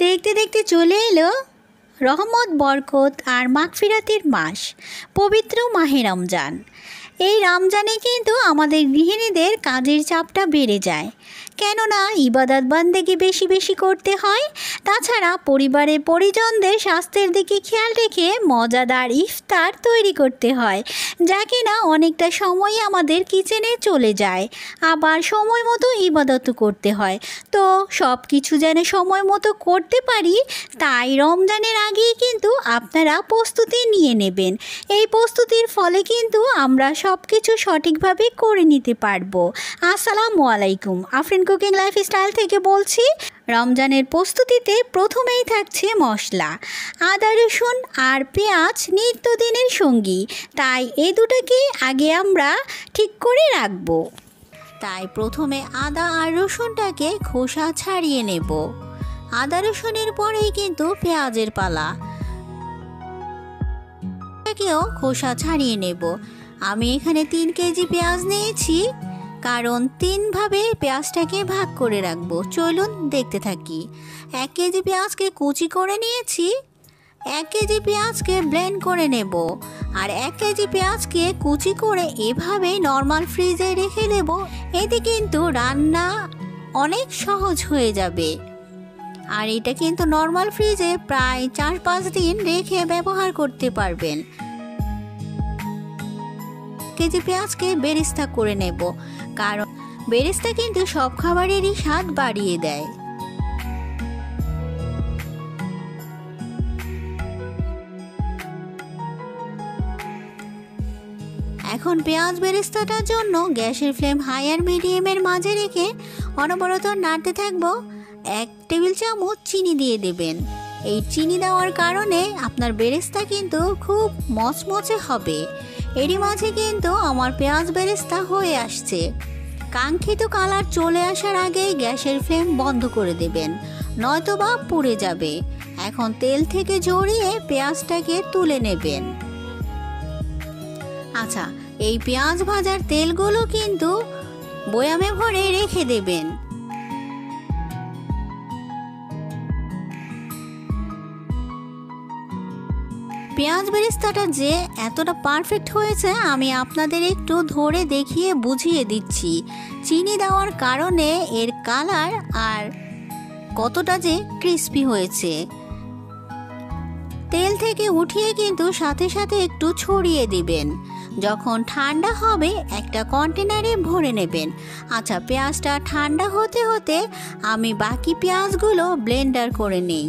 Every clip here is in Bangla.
দেখতে দেখতে চলে এলো রহমত বরকত আর মাগফিরাতের মাস, পবিত্র মাহে রমজান। এই রমজানে কিন্তু আমাদের গৃহিণীদের কাজের চাপটা বেড়ে যায়, কেননা ইবাদত বান্দেগি বেশি বেশি করতে হয়। তাছাড়া পরিবারের পরিজনদের স্বাস্থ্যের দিকে খেয়াল রেখে মজাদার ইফতার তৈরি করতে হয়, যা কিনা অনেকটা সময় আমাদের কিচেনে চলে যায়। আবার সময় মতো ইবাদতও করতে হয়। তো সব কিছু যেন সময় মতো করতে পারি, তাই রমজানের আগেই কিন্তু আপনারা প্রস্তুতি নিয়ে নেবেন। এই প্রস্তুতির ফলে কিন্তু আমরা সব কিছু সঠিকভাবে করে নিতে পারবো। আসসালামু আলাইকুম, আফরিন কুকিং লাইফস্টাইল থেকে বলছি। রমজানের প্রস্তুতিতে প্রথমেই থাকছে মশলা। আদা, রসুন আর পেঁয়াজ নিত্যদিনের সঙ্গী, তাই এই দুটোকে আগে আমরা ঠিক করে রাখবো। তাই প্রথমে আদা আর রসুনটাকে খোসা ছাড়িয়ে নেব। আদা রসুনের পরেই কিন্তু পেঁয়াজের পালা, এটাকেও খোসা ছাড়িয়ে নেব। আমি এখানে 3 কেজি পেঁয়াজ নিয়েছি, কারণ 3 ভাবে পেঁয়াজটাকে ভাগ করে রাখবো। চলুন দেখতে থাকি। 1 কেজি পেঁয়াজকে কুচি করে নিয়েছি। 1 কেজি পেঁয়াজকে ব্লেন্ড করে নেব। আর 1 কেজি পেঁয়াজকে কুচি করে এভাবে নর্মাল ফ্রিজে রেখে দেব। এতে কিন্তু রান্না অনেক সহজ হয়ে যাবে। আর এটা কিন্তু নর্মাল ফ্রিজে প্রায় 4-5 দিন রেখে ব্যবহার করতে পারবেন। কেজি পেঁয়াজকে বেরেস্তা করে নেব, কারণ বেরেস্তা কিন্তু সব খাবারেরই স্বাদ বাড়িয়ে দেয়। এখন পেঁয়াজ বেরেস্তাটার জন্য গ্যাসের ফ্লেম হাই আর মিডিয়ামের মাঝে রেখে অনবরত নাড়তে থাকবো। 1 টেবিল চামচ চিনি দিয়ে দেবেন। এই চিনি দেওয়ার কারণে আপনার বেরেস্তা কিন্তু খুব মচমচে হবে। এরই মাঝে কিন্তু আমার পেঁয়াজ বেরেস্তা হয়ে আসছে। কাঙ্ক্ষিত কালার চলে আসার আগেই গ্যাসের ফ্লেম বন্ধ করে দেবেন, নয়তোবা পুড়ে যাবে। এখন তেল থেকে ঝরিয়ে পেঁয়াজটাকে তুলে নেবেন। আচ্ছা, এই পেঁয়াজ ভাজার তেলগুলো কিন্তু বয়ামে ভরে রেখে দেবেন। পেঁয়াজ বেরেস্তাটা যে এতটা পারফেক্ট হয়েছে আমি আপনাদের একটু ধরে দেখিয়ে বুঝিয়ে দিচ্ছি। চিনি দেওয়ার কারণে এর কালার আর কতটা যে ক্রিস্পি হয়েছে। তেল থেকে উঠিয়ে কিন্তু সাথে সাথে একটু ছড়িয়ে দিবেন। যখন ঠান্ডা হবে একটা কন্টেনারে ভরে নেবেন। আচ্ছা, পেঁয়াজটা ঠান্ডা হতে হতে আমি বাকি পেঁয়াজগুলো ব্লেন্ডার করে নেই,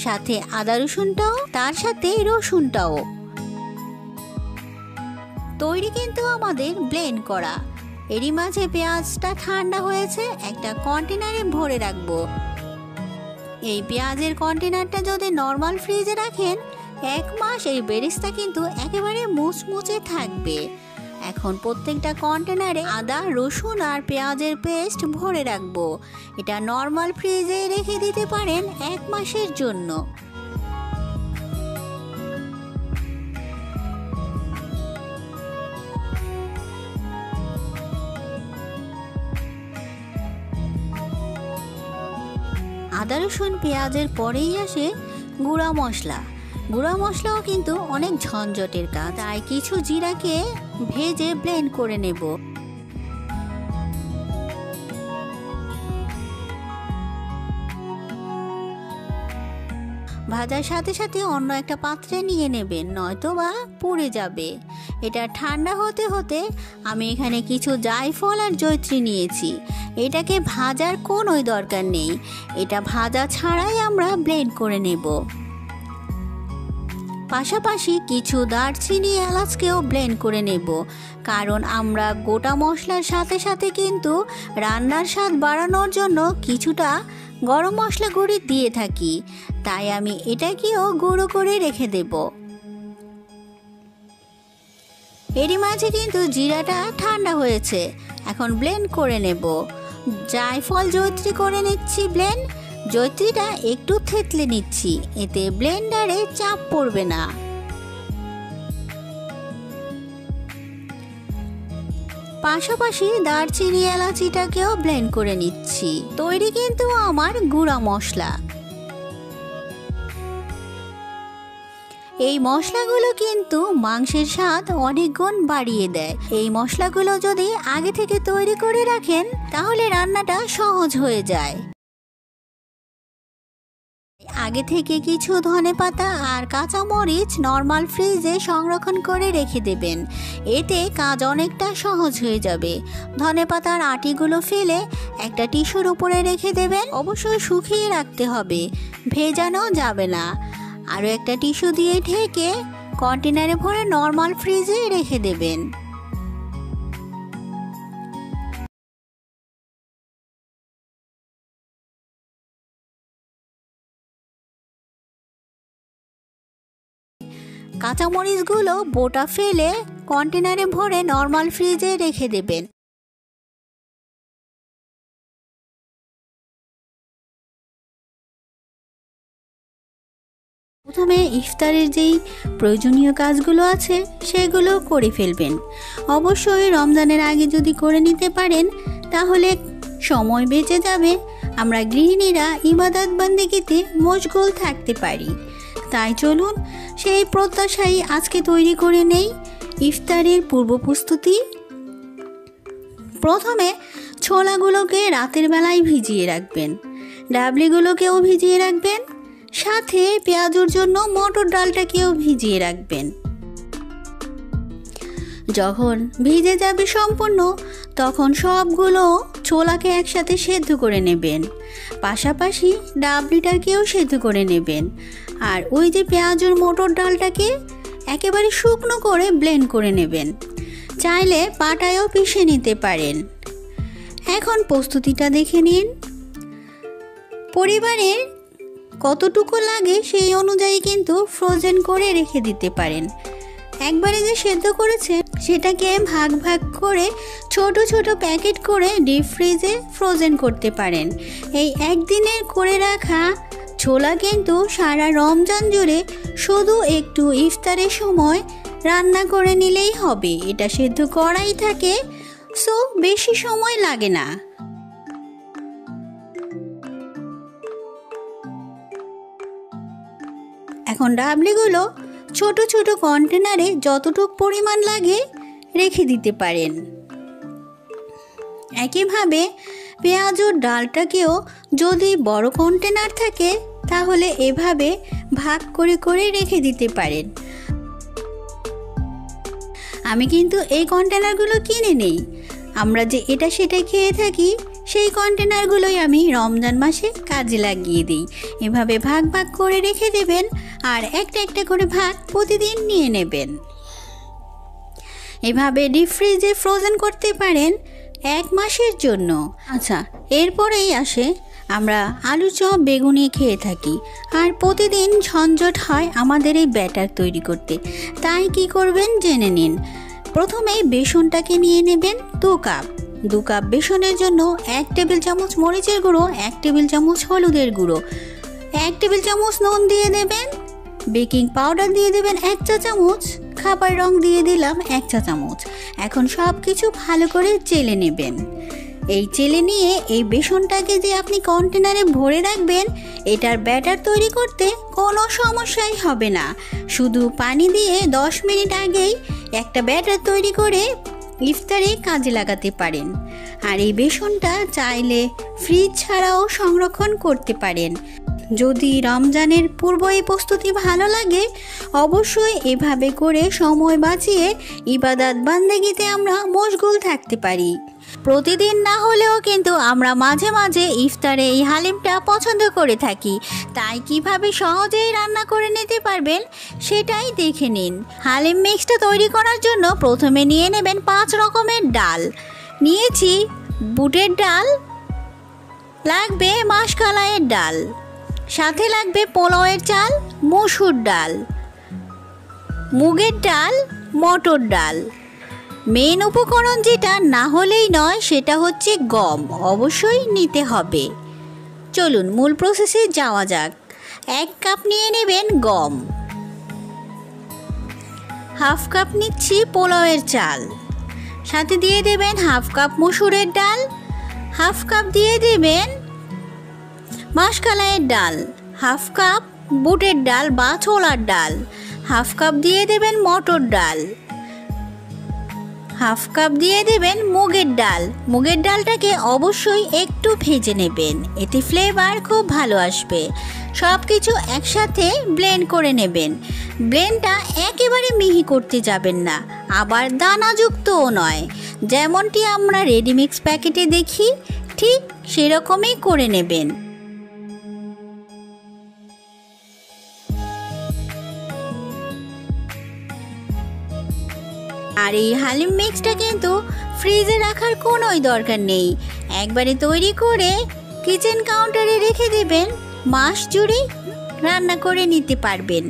সাথে আদা রসুনটাও, তার সাথে রসুনটাও তৈরি কিন্তু আমাদের ব্লেন্ড করা। এরই মাঝে পেঁয়াজটা ঠান্ডা হয়েছে, একটা কন্টেনারে ভরে রাখবো। এই পেঁয়াজের কন্টেনারটা যদি নর্মাল ফ্রিজে রাখেন 1 মাস এই বেরেস্তা কিন্তু একেবারে মুচমুচে থাকবে। এখন প্রত্যেকটা কন্টেনারে আদা, রসুন আর পেঁয়াজের পেস্ট ভরে রাখবো। এটা নর্মাল ফ্রিজে রেখে দিতে পারেন 1 মাসের জন্য। আদা রসুন পেঁয়াজের পরেই আসে গুঁড়া মশলা। গুঁড়া মশলাও কিন্তু অনেক ঝঞ্ঝটের কাজ, তাই কিছু জিরাকে ভেজে ব্লেন্ড করে নেব। ভাজার সাথে সাথে অন্য একটা পাত্রে নিয়ে নেবেন, নয়তোবা পুড়ে যাবে। এটা ঠান্ডা হতে হতে আমি এখানে কিছু জায়ফল আর জয়ত্রী নিয়েছি। এটাকে ভাজার কোনোই দরকার নেই, এটা ভাজা ছাড়াই আমরা ব্লেন্ড করে নেব। পাশাপাশি কিছু দারচিনি, এলাচকেও ব্লেন্ড করে নেব, কারণ আমরা গোটা মশলার সাথে সাথে কিন্তু রান্নার স্বাদ বাড়ানোর জন্য কিছুটা গরম মশলা গুঁড়ি দিয়ে থাকি, তাই আমি এটাকেও গুঁড়ো করে রেখে দেব। এরই মাঝে কিন্তু জিরাটা ঠান্ডা হয়েছে, এখন ব্লেন্ড করে নেব। জায়ফল জয়ত্রী করে নিচ্ছি ব্লেন্ড। জয়ত্রীটা একটু থেতলে নিচ্ছি, এতে ব্লেন্ডারে চাপ পড়বে না। পাশাপাশি দারচিনি, এলাচিটাকেও ব্লেন্ড করে নিচ্ছি। তৈরি কিন্তু আমার গুঁড়া মশলা। এই মশলাগুলো কিন্তু মাংসের স্বাদ অনেক গুণ বাড়িয়ে দেয়। এই মশলাগুলো যদি আগে থেকে তৈরি করে রাখেন তাহলে রান্নাটা সহজ হয়ে যায়। আগে থেকে কিছু ধনেপাতা আর কাঁচা মরিচ নর্মাল ফ্রিজে সংরক্ষণ করে রেখে দেবেন, এতে কাজ অনেকটা সহজ হয়ে যাবে। ধনেপাতার আটিগুলো ফেলে একটা টিস্যুর উপরে রেখে দেবেন, অবশ্যই শুকিয়ে রাখতে হবে, ভেজানো যাবে না। আরও একটা টিস্যু দিয়ে ঢেকে কন্টেনারে ভরে নর্মাল ফ্রিজে রেখে দেবেন। কাঁচামরিচগুলো বোটা ফেলে কন্টেনারে ভরে নর্মাল ফ্রিজে রেখে দেবেন। প্রথমে ইফতারের যেই প্রয়োজনীয় কাজগুলো আছে সেগুলো করে ফেলবেন। অবশ্যই রমজানের আগে যদি করে নিতে পারেন তাহলে সময় বেঁচে যাবে, আমরা গৃহিণীরা ইবাদত বান্দেগিতে মশগুল থাকতে পারি। তাই চলুন সেই প্রত্যাশাই আজকে তৈরি করে নেই ইফতারের পূর্ব প্রস্তুতি। প্রথমে ছোলাগুলোকে রাতের বেলায় ভিজিয়ে রাখবেন, ডাবলিগুলোকেও ভিজিয়ে রাখবেন, সাথে পেঁয়াজুর জন্য মটর ডালটাকেও ভিজিয়ে রাখবেন। যখন ভিজে যাবে সম্পূর্ণ তখন সবগুলো ছোলাকে একসাথে সেদ্ধ করে নেবেন, পাশাপাশি ডাবলিটাকেও সেদ্ধ করে নেবেন। আর ওই যে পেঁয়াজুর মটর ডালটাকে একেবারে শুকনো করে ব্লেন্ড করে নেবেন, চাইলে পাটায়ও পিষে নিতে পারেন। এখন প্রস্তুতিটা দেখে নিন। পরিবারের কতটুকু লাগে সেই অনুযায়ী কিন্তু ফ্রোজেন করে রেখে দিতে পারেন। একবারে যে সেদ্ধ করেছে সেটাকে ভাগ ভাগ করে ছোট ছোট প্যাকেট করে ডিপ ফ্রিজে ফ্রোজেন করতে পারেন। এই একদিনের করে রাখা ছোলা কিন্তু সারা রমজান জুড়ে শুধু একটু ইফতারের সময় রান্না করে নিলেই হবে, এটা সেদ্ধ করাই থাকে, সো বেশি সময় লাগে না। এখন ডাবলিগুলো ছোট ছোট কন্টেনারে যতটুকু পরিমাণ লাগে রেখে দিতে পারেন। একইভাবে পেঁয়াজ ও ডালটাকেও যদি বড় কন্টেনার থাকে তাহলে এভাবে ভাগ করে করে রেখে দিতে পারেন। আমি কিন্তু এই কন্টেনারগুলো কিনে নেই, আমরা যে এটা সেটা খেয়ে থাকি সেই কন্টেনারগুলোই আমি রমজান মাসে কাজে লাগিয়ে দিই। এভাবে ভাগ ভাগ করে রেখে দেবেন আর একটা একটা করে ভাগ প্রতিদিন নিয়ে নেবেন। এভাবে ডিপ ফ্রিজে ফ্রোজেন করতে পারেন 1 মাসের জন্য। আচ্ছা, এরপরেই আসে আমরা আলু চপ বেগুনি খেয়ে থাকি আর প্রতিদিন ঝঞ্ঝট হয় আমাদের এই ব্যাটার তৈরি করতে। তাই কি করবেন জেনে নিন। প্রথমেই বেসনটাকে নিয়ে নেবেন 2 কাপ। 2 কাপ বেসনের জন্য 1 টেবিল চামচ মরিচের গুঁড়ো, 1 টেবিল চামচ হলুদের গুঁড়ো, 1 টেবিল চামচ নুন দিয়ে দেবেন, বেকিং পাউডার দিয়ে দেবেন 1 চা চামচ, খাবার রং দিয়ে দিলাম 1 চা চামচ। এখন সব কিছু ভালো করে চেলে নেবেন। এই চেলে নিয়ে এই বেসনটাকে যে আপনি কন্টেনারে ভরে রাখবেন, এটার ব্যাটার তৈরি করতে কোনো সমস্যাই হবে না। শুধু পানি দিয়ে 10 মিনিট আগেই একটা ব্যাটার তৈরি করে ইফতারে কাজে লাগাতে পারেন। আর এই বেসনটা চাইলে ফ্রিজ ছাড়াও সংরক্ষণ করতে পারেন। যদি রমজানের পূর্ব এই প্রস্তুতি ভালো লাগে অবশ্যই এভাবে করে সময় বাঁচিয়ে ইবাদত বান্দেগিতে আমরা মশগুল থাকতে পারি। প্রতিদিন না হলেও কিন্তু আমরা মাঝে মাঝে ইফতারে এই হালিমটা পছন্দ করে থাকি। তাই কিভাবে সহজেই রান্না করে নিতে পারবেন সেটাই দেখে নিন। হালিম মিক্সটা তৈরি করার জন্য প্রথমে নিয়ে নেবেন 5 রকমের ডাল। নিয়েছি বুটের ডাল, লাগবে মাসকলাইয়ের ডাল, সাথে লাগবে পোলাওয়ের চাল, মসুর ডাল, মুগের ডাল, মটর ডাল। মেন উপকরণ যেটা না হলেই নয় সেটা হচ্ছে গম, অবশ্যই নিতে হবে। চলুন মূল প্রসেসে যাওয়া যাক। 1 কাপ নিয়ে নেবেন গম, হাফ কাপ নিচ্ছি পোলাওয়ের চাল, সাথে দিয়ে দেবেন হাফ কাপ মসুরের ডাল, হাফ কাপ দিয়ে দেবেন মাসকলাইয়ের ডাল, হাফ কাপ বুটের ডাল বা ছোলার ডাল, হাফ কাপ দিয়ে দেবেন মটর ডাল, হাফ কাপ দিয়ে দেবেন মুগের ডাল। মুগের ডালটাকে অবশ্যই একটু ভেজে নেবেন, এতে ফ্লেভার খুব ভালো আসবে। সব কিছু একসাথে ব্লেন্ড করে নেবেন। ব্লেন্ডটা একেবারে মিহি করতে যাবেন না, আবার দানাযুক্তও নয়। যেমনটি আমরা রেডিমিক্স প্যাকেটে দেখি ঠিক সেরকমই করে নেবেন। আর এই হালিম মিক্সটা কিন্তু ফ্রিজে রাখার কোনোই দরকার নেই, একবারে তৈরি করে কিচেন কাউন্টারে রেখে দেবেন, মাস জুড়ে রান্না করে নিতে পারবেন।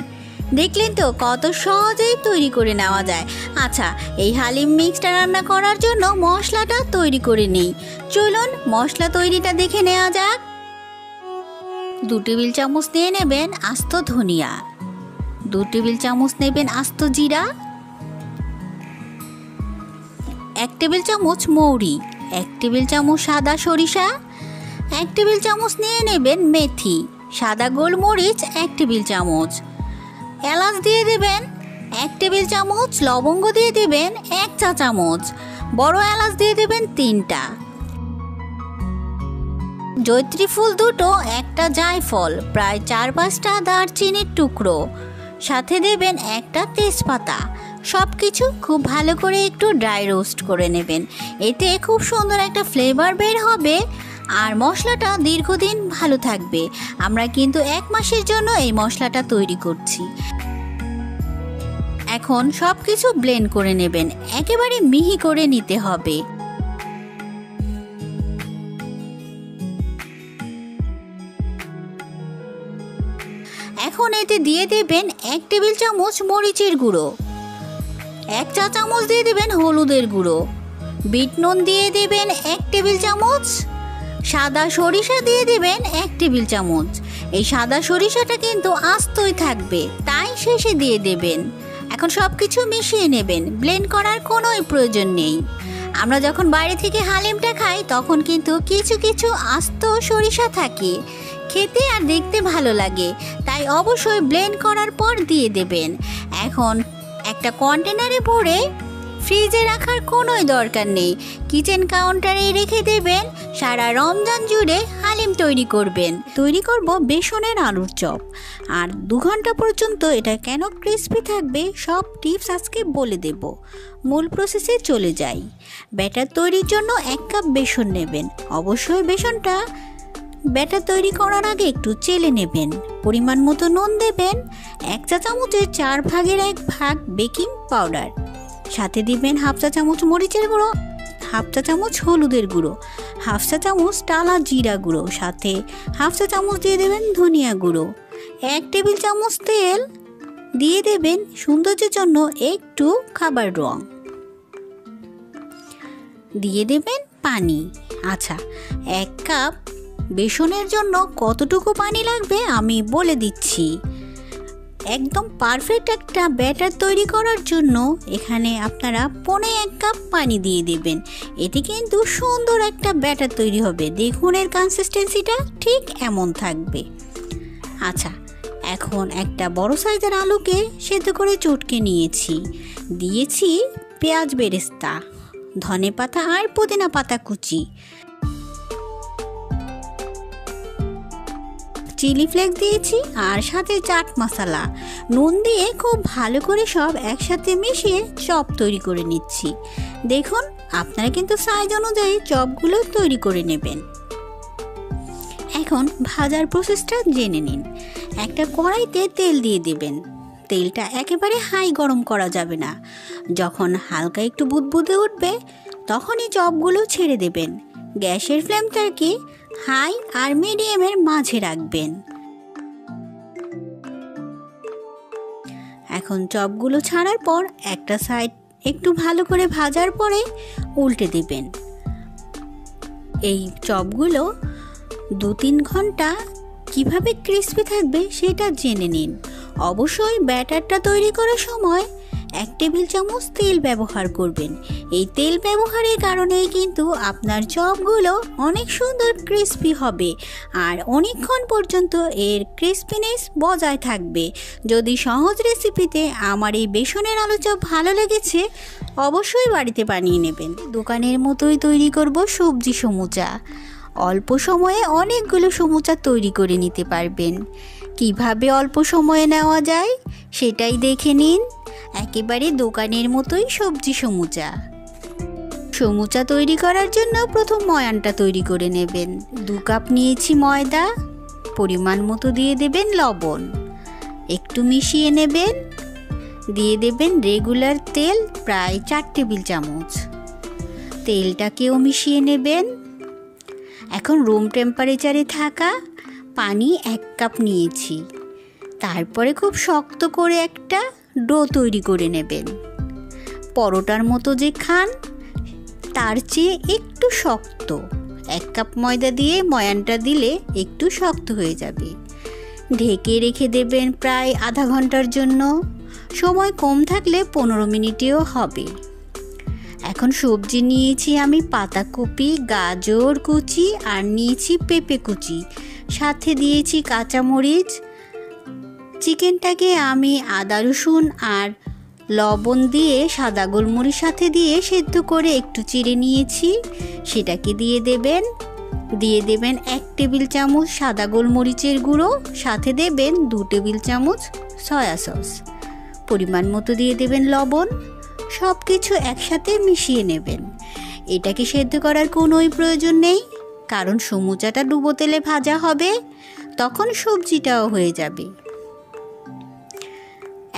দেখলেন তো কত সহজেই তৈরি করে নেওয়া যায়। আচ্ছা, এই হালিম মিক্সটা রান্না করার জন্য মশলাটা তৈরি করে নিই। চলুন মশলা তৈরিটা দেখে নেওয়া যাক। 2 টেবিল চামচ নিয়ে নেবেন আস্ত ধনিয়া, 2 টেবিল চামচ নেবেন আস্ত জিরা, 1 টেবিল চামচ মৌরি, 1 টেবিল চামচ সাদা সরিষা, 1 টেবিল চামচ নিয়ে নেবেন মেথি, সাদা গোলমরিচ 1 টেবিল চামচ, এলাচ দিয়ে দেবেন 1 টেবিল চামচ, লবঙ্গ দিয়ে দেবেন 1 চা চামচ, বড় এলাচ দিয়ে দেবেন 3টা, জয়ত্রী ফুল 2টো, 1টা জায়ফল, প্রায় 4-5টা দারচিনির টুকরো, সাথে দেবেন 1টা তেজপাতা। সব কিছু খুব ভালো করে একটু ড্রাই রোস্ট করে নেবেন, এতে খুব সুন্দর একটা ফ্লেভার বের হবে আর মশলাটা দীর্ঘদিন ভালো থাকবে। আমরা কিন্তু 1 মাসের জন্য এই মশলাটা তৈরি করছি। এখন সব কিছু ব্লেন্ড করে নেবেন, একেবারে মিহি করে নিতে হবে। এখন এতে দিয়ে দেবেন 1 টেবিল চামচ মরিচের গুঁড়ো, 1 চা চামচ দিয়ে দেবেন হলুদের গুঁড়ো, বিট নুন দিয়ে দেবেন 1 টেবিল চামচ, সাদা সরিষা দিয়ে দেবেন 1 টেবিল চামচ। এই সাদা সরিষাটা কিন্তু আস্তই থাকবে, তাই শেষে দিয়ে দেবেন। এখন সব কিছু মিশিয়ে নেবেন, ব্লেন্ড করার কোনোই প্রয়োজন নেই। আমরা যখন বাইরে থেকে হালিমটা খাই তখন কিন্তু কিছু কিছু আস্ত সরিষা থাকে, খেতে আর দেখতে ভালো লাগে, তাই অবশ্যই ব্লেন্ড করার পর দিয়ে দেবেন। এখন একটা কন্টেনারে ভরে ফ্রিজে রাখার কোনোই দরকার নেই, কিচেন কাউন্টারে রেখে দেবেন। সারা রমজান জুড়ে হালিম তৈরি করবেন। তৈরি করব বেসনের আলুর চপ, আর 2 ঘন্টা পর্যন্ত এটা কেন ক্রিস্পি থাকবে সব টিপস আজকে বলে দেব। মূল প্রসেসে চলে যাই। ব্যাটার তৈরির জন্য 1 কাপ বেসন নেবেন। অবশ্যই বেসনটা ব্যাটার তৈরি করার আগে একটু চেলে নেবেন। পরিমাণ মতো নুন দেবেন, 1 চা চামচের 4 ভাগের 1 ভাগ বেকিং পাউডার, সাথে দিবেন হাফ চা চামচ মরিচের গুঁড়ো, হাফ চা চামচ হলুদের গুঁড়ো, হাফ চা চামচ টালা জিরা গুঁড়ো, সাথে হাফ চা চামচ দিয়ে দেবেন ধনিয়া গুঁড়ো, 1 টেবিল চামচ তেল দিয়ে দেবেন সৌন্দর্যের জন্য একটু খাবার রং, দিয়ে দেবেন পানি। আচ্ছা, 1 কাপ বেসনের জন্য কতটুকু পানি লাগবে আমি বলে দিচ্ছি। একদম পারফেক্ট একটা ব্যাটার তৈরি করার জন্য এখানে আপনারা 1.25 কাপ পানি দিয়ে দেবেন। এতে কিন্তু সুন্দর একটা ব্যাটার তৈরি হবে। দেখুন এর কনসিস্টেন্সিটা ঠিক এমন থাকবে। আচ্ছা, এখন একটা বড় সাইজের আলুকে সেদ্ধ করে চটকে নিয়েছি, দিয়েছি পেঁয়াজ বেরেস্তা, ধনেপাতা আর পুদিনা পাতা কুচি, চিলি ফ্লেক্স দিয়েছি আর সাথে চাট মশলা, নুন দিয়ে খুব ভালো করে সব একসাথে মিশিয়ে চপ তৈরি করে নিচ্ছি। দেখুন আপনারা কিন্তু সাইজ অনুযায়ী চপগুলো তৈরি করে নেবেন। এখন ভাজার প্রসেসটা জেনে নিন। একটা কড়াইতে তেল দিয়ে দেবেন। তেলটা একেবারে হাই গরম করা যাবে না। যখন হালকা একটু বুদবুদে উঠবে তখনই চপগুলো ছেড়ে দেবেন। গ্যাসের ফ্লেমটাকে হাই আর মিডিয়ামের মাঝে রাখবেন। এখন চপগুলো ছাড়ার পর একটা সাইড একটু ভালো করে ভাজার পরে উল্টে দেবেন। এই চপগুলো 2-3 ঘন্টা কিভাবে ক্রিস্পি থাকবে সেটা জেনে নিন। অবশ্যই ব্যাটারটা তৈরি করার সময় 1 টেবিল চামচ তেল ব্যবহার করবেন। এই তেল ব্যবহারের কারণে কিন্তু আপনার চপগুলো অনেক সুন্দর ক্রিস্পি হবে আর অনেকক্ষণ পর্যন্ত এর ক্রিস্পিনেস বজায় থাকবে। যদি সহজ রেসিপিতে আমার এই বেসনের আলু চপ ভালো লেগেছে, অবশ্যই বাড়িতে বানিয়ে নেবেন। দোকানের মতোই তৈরি করব সবজি সমুচা। অল্প সময়ে অনেকগুলো সমুচা তৈরি করে নিতে পারবেন। কিভাবে অল্প সময়ে নেওয়া যায় সেটাই দেখে নিন। একেবারে দোকানের মতোই সবজি সমুচা। সমুচা তৈরি করার জন্য প্রথম ময়ানটা তৈরি করে নেবেন। 2 কাপ নিয়েছি ময়দা, পরিমাণ মতো দিয়ে দেবেন লবণ, একটু মিশিয়ে নেবেন। দিয়ে দেবেন রেগুলার তেল প্রায় 4 টেবিল চামচ। তেলটাকেও মিশিয়ে নেবেন। এখন রুম টেম্পারেচারে থাকা পানি 1 কাপ নিয়েছি। তারপরে খুব শক্ত করে একটা ডো তৈরি করে নেবেন। পরোটার মতো যে খান তার চেয়ে একটু শক্ত। 1 কাপ ময়দা দিয়ে ময়ানটা দিলে একটু শক্ত হয়ে যাবে। ঢেকে রেখে দেবেন প্রায় আধা ঘন্টার জন্য। সময় কম থাকলে 15 মিনিটেও হবে। এখন সবজি নিয়েছি আমি পাতাকপি, গাজর কুচি আর নিয়েছি পেঁপে কুচি, সাথে দিয়েছি কাঁচামরিচ। চিকেনটাকে আমি আদা রসুন আর লবণ দিয়ে সাদা গোলমরিচ সাথে দিয়ে সেদ্ধ করে একটু চিড়ে নিয়েছি, সেটাকে দিয়ে দেবেন। 1 টেবিল চামচ সাদা গোলমরিচের গুঁড়ো, সাথে দেবেন 2 টেবিল চামচ সয়া সস, পরিমাণ মতো দিয়ে দেবেন লবণ। সব কিছু একসাথে মিশিয়ে নেবেন। এটাকে সেদ্ধ করার কোনোই প্রয়োজন নেই, কারণ সমুচাটা ডুবো তেলে ভাজা হবে, তখন সবজিটাও হয়ে যাবে।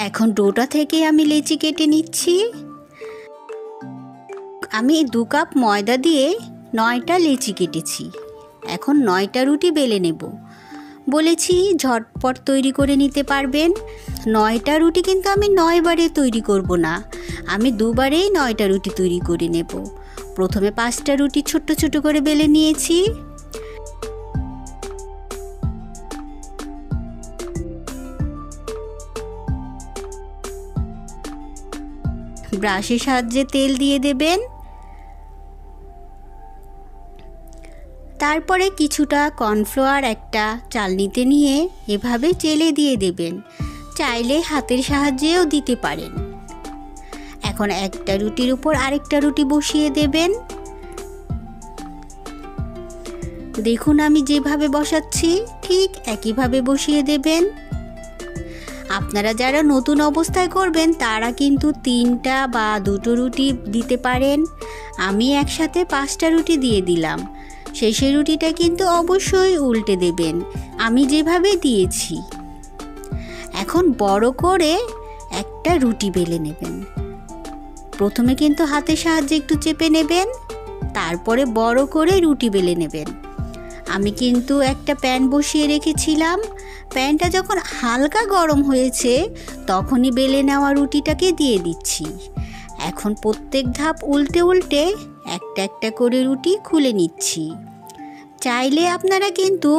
এখন ডোটা থেকে আমি লেচি কেটে নিচ্ছি। আমি 2 কাপ ময়দা দিয়ে 9টা লেচি কেটেছি। এখন 9টা রুটি বেলে নেব। বলেছি ঝটপট তৈরি করে নিতে পারবেন। 9টা রুটি কিন্তু আমি 9 বারে তৈরি করব না, আমি 2 বারেই 9টা রুটি তৈরি করে নেব। প্রথমে 5টা রুটি ছোট ছোট করে বেলে নিয়েছি। ব্রাশের সাহায্যে তেল দিয়ে দেবেন। তারপরে কিছুটা কর্নফ্লাওয়ার একটা চালনিতে নিয়ে এভাবে চেলে দিয়ে দেবেন। চাইলে হাতের সাহায্যেও দিতে পারেন। এখন একটা রুটির উপর আরেকটা রুটি বসিয়ে দেবেন। দেখুন আমি যেভাবে বসাচ্ছি ঠিক একইভাবে বসিয়ে দেবেন। আপনারা যারা নতুন অবস্থায় করবেন তারা কিন্তু 3টা বা 2টো রুটি দিতে পারেন। আমি একসাথে 5টা রুটি দিয়ে দিলাম। শেষের রুটিটা কিন্তু অবশ্যই উল্টে দেবেন, আমি যেভাবে দিয়েছি। এখন বড় করে একটা রুটি বেলে নেবেন। প্রথমে কিন্তু হাতের সাহায্যে একটু চেপে নেবেন, তারপরে বড় করে রুটি বেলে নেবেন। আমি কিন্তু একটা প্যান বসিয়ে রেখেছিলাম। প্যানটা যখন হালকা গরম হয়েছে তখনই বেলে নেওয়া রুটিটাকে দিয়ে দিচ্ছি। এখন প্রত্যেক ধাপ উল্টে উল্টে একটা একটা করে রুটি খুলে নিচ্ছি। চাইলে আপনারা কিন্তু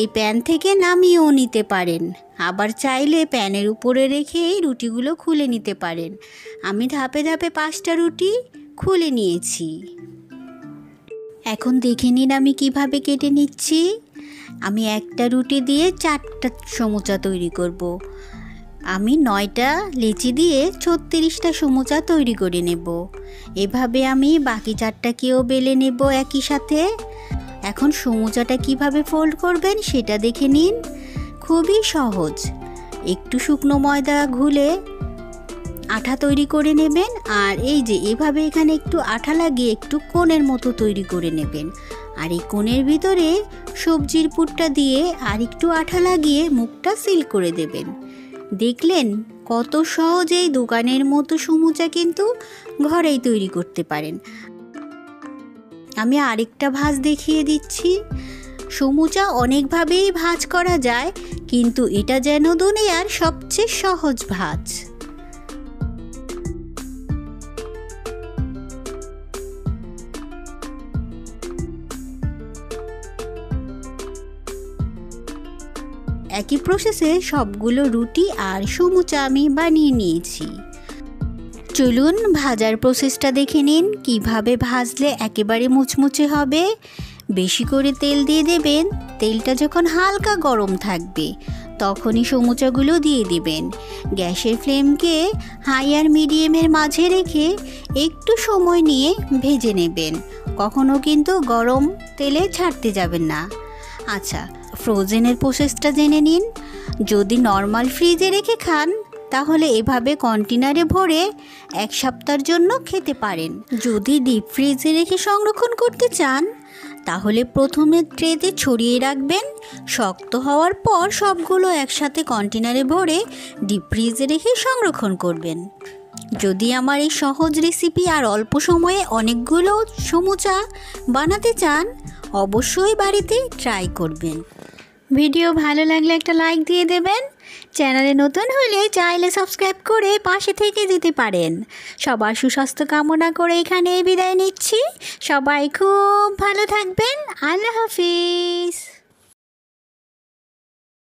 এই প্যান থেকে নামিয়েও নিতে পারেন, আবার চাইলে প্যানের উপরে রেখে এই রুটিগুলো খুলে নিতে পারেন। আমি ধাপে ধাপে 5টা রুটি খুলে নিয়েছি। এখন দেখে নিন আমি কিভাবে কেটে নিচ্ছি। আমি একটা রুটি দিয়ে 4টা সমুচা তৈরি করব। আমি 9টা লেচি দিয়ে 36টা সমুচা তৈরি করে নেব। এভাবে আমি বাকি 4টাকেও বেলে নেব একই সাথে। এখন সমুচাটা কিভাবে ফোল্ড করবেন সেটা দেখে নিন। খুবই সহজ। একটু শুকনো ময়দা ঘুলে আঠা তৈরি করে নেবেন, আর এই যে এভাবে এখানে একটু আঠা লাগিয়ে একটু কোণের মতো তৈরি করে নেবেন। আর এই কোণের ভিতরে সবজির পুরটা দিয়ে আর একটু আঠা লাগিয়ে মুখটা সিল করে দেবেন। দেখলেন কত সহজেই দোকানের মতো সমুচা কিন্তু ঘরেই তৈরি করতে পারেন। আমি আরেকটা ভাঁজ দেখিয়ে দিচ্ছি। সমুচা অনেকভাবেই ভাঁজ করা যায়, কিন্তু এটা যেন দুনিয়ার সবচেয়ে সহজ ভাঁজ। একই প্রসেসে সবগুলো রুটি আর সমুচা আমি বানিয়ে নিয়েছি। চলুন ভাজার প্রসেসটা দেখে নিন। কিভাবে ভাজলে একেবারে মুচমুচে হবে। বেশি করে তেল দিয়ে দেবেন। তেলটা যখন হালকা গরম থাকবে তখনই সমুচাগুলো দিয়ে দিবেন। গ্যাসের ফ্লেমকে হাই আর মিডিয়ামের মাঝে রেখে একটু সময় নিয়ে ভেজে নেবেন। কখনো কিন্তু গরম তেলে ছাড়তে যাবেন না। আচ্ছা, ফ্রোজেনের প্রসেসটা জেনে নিন। যদি নর্মাল ফ্রিজে রেখে খান তাহলে এভাবে কন্টেনারে ভরে 1 সপ্তাহের জন্য খেতে পারেন। যদি ডিপ ফ্রিজে রেখে সংরক্ষণ করতে চান তাহলে প্রথমে ট্রেতে ছড়িয়ে রাখবেন। শক্ত হওয়ার পর সবগুলো একসাথে কন্টেনারে ভরে ডিপ ফ্রিজে রেখে সংরক্ষণ করবেন। যদি আমার এই সহজ রেসিপি আর অল্প সময়ে অনেকগুলো সমুচা বানাতে চান অবশ্যই বাড়িতে ট্রাই করবেন। ভিডিও ভালো লাগলে একটা লাইক দিয়ে দেবেন। চ্যানেলে নতুন হলে চাইলে সাবস্ক্রাইব করে পাশে থেকে যেতে পারেন। সবার সুস্বাস্থ্য কামনা করে এখানে বিদায় নিচ্ছি। সবাই খুব ভালো থাকবেন। আল্লাহ হাফিজ।